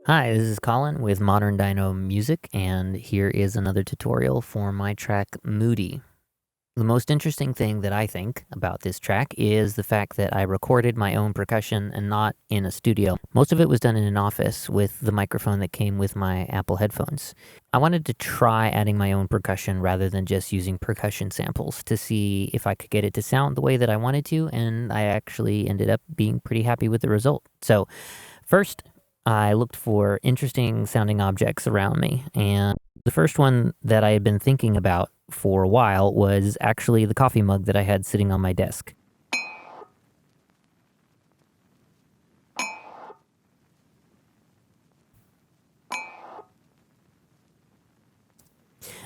Hi, this is Collin with Modern Dino Music, and here is another tutorial for my track Moody. The most interesting thing that I think about this track is the fact that I recorded my own percussion and not in a studio. Most of it was done in an office with the microphone that came with my Apple headphones. I wanted to try adding my own percussion rather than just using percussion samples to see if I could get it to sound the way that I wanted to, and I actually ended up being pretty happy with the result. So first, I looked for interesting sounding objects around me, and the first one that I had been thinking about for a while was actually the coffee mug that I had sitting on my desk.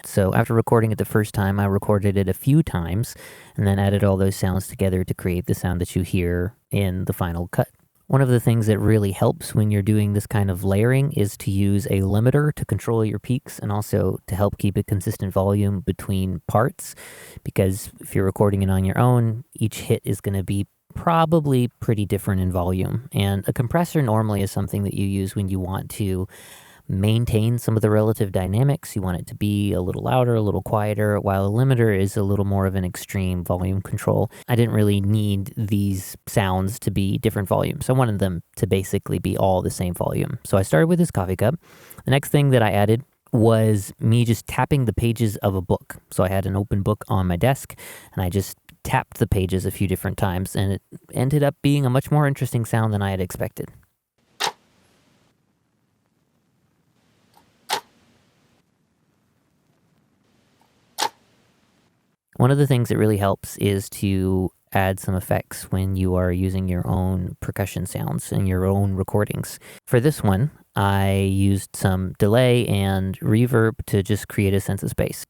So after recording it the first time, I recorded it a few times and then added all those sounds together to create the sound that you hear in the final cut. One of the things that really helps when you're doing this kind of layering is to use a limiter to control your peaks and also to help keep a consistent volume between parts, because if you're recording it on your own, each hit is going to be probably pretty different in volume. And a compressor normally is something that you use when you want to maintain some of the relative dynamics. You want it to be a little louder, a little quieter, while a limiter is a little more of an extreme volume control. I didn't really need these sounds to be different volumes. I wanted them to basically be all the same volume. So I started with this coffee cup. The next thing that I added was me just tapping the pages of a book. So I had an open book on my desk, and I just tapped the pages a few different times, and it ended up being a much more interesting sound than I had expected. One of the things that really helps is to add some effects when you are using your own percussion sounds in your own recordings. For this one, I used some delay and reverb to just create a sense of space.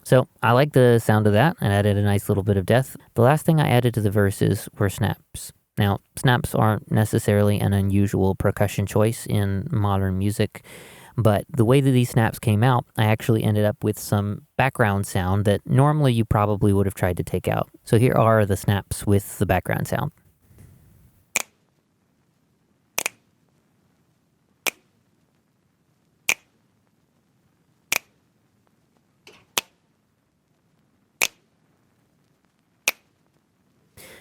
So I like the sound of that and added a nice little bit of depth. The last thing I added to the verses were snaps. Now, snaps aren't necessarily an unusual percussion choice in modern music, but the way that these snaps came out, I actually ended up with some background sound that normally you probably would have tried to take out. So here are the snaps with the background sound.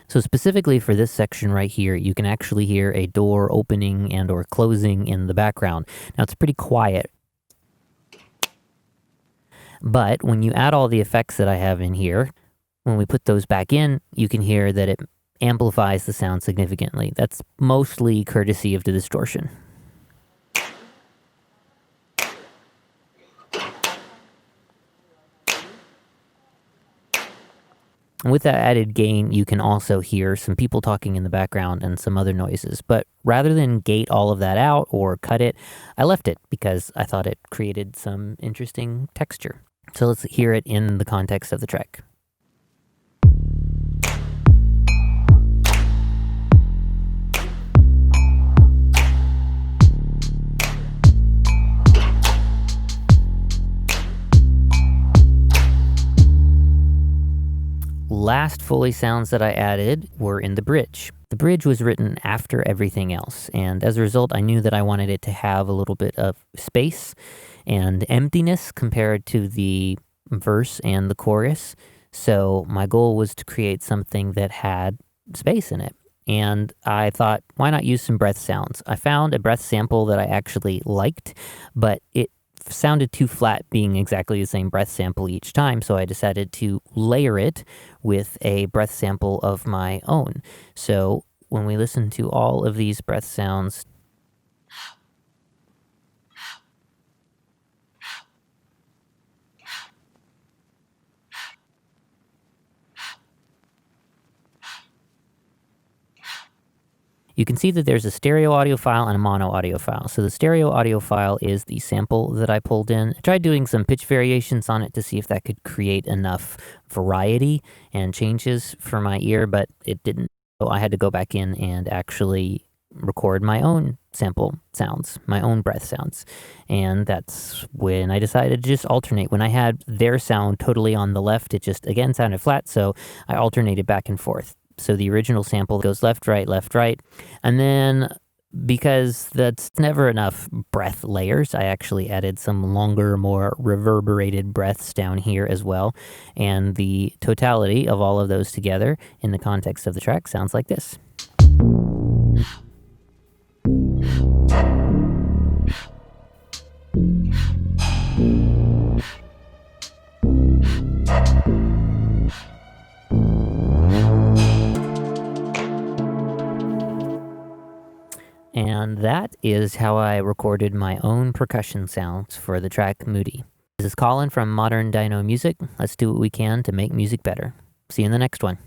So specifically for this section right here, you can actually hear a door opening and or closing in the background. Now it's pretty quiet, but when you add all the effects that I have in here, when we put those back in, you can hear that it amplifies the sound significantly. That's mostly courtesy of the distortion. And with that added gain, you can also hear some people talking in the background and some other noises. But rather than gate all of that out or cut it, I left it because I thought it created some interesting texture. So let's hear it in the context of the track. Last Foley sounds that I added were in the bridge. The bridge was written after everything else, and as a result, I knew that I wanted it to have a little bit of space and emptiness compared to the verse and the chorus. So my goal was to create something that had space in it. And I thought, why not use some breath sounds? I found a breath sample that I actually liked, but it sounded too flat being exactly the same breath sample each time, so I decided to layer it with a breath sample of my own. So when we listen to all of these breath sounds, you can see that there's a stereo audio file and a mono audio file. So the stereo audio file is the sample that I pulled in. I tried doing some pitch variations on it to see if that could create enough variety and changes for my ear, but it didn't. So I had to go back in and actually record my own sample sounds, my own breath sounds. And that's when I decided to just alternate. When I had their sound totally on the left, it just, again, sounded flat, so I alternated back and forth. So the original sample goes left, right, and then because that's never enough breath layers, I actually added some longer, more reverberated breaths down here as well. And the totality of all of those together in the context of the track sounds like this. And that is how I recorded my own percussion sounds for the track Moody. This is Collin from Modern Dino Music. Let's do what we can to make music better. See you in the next one.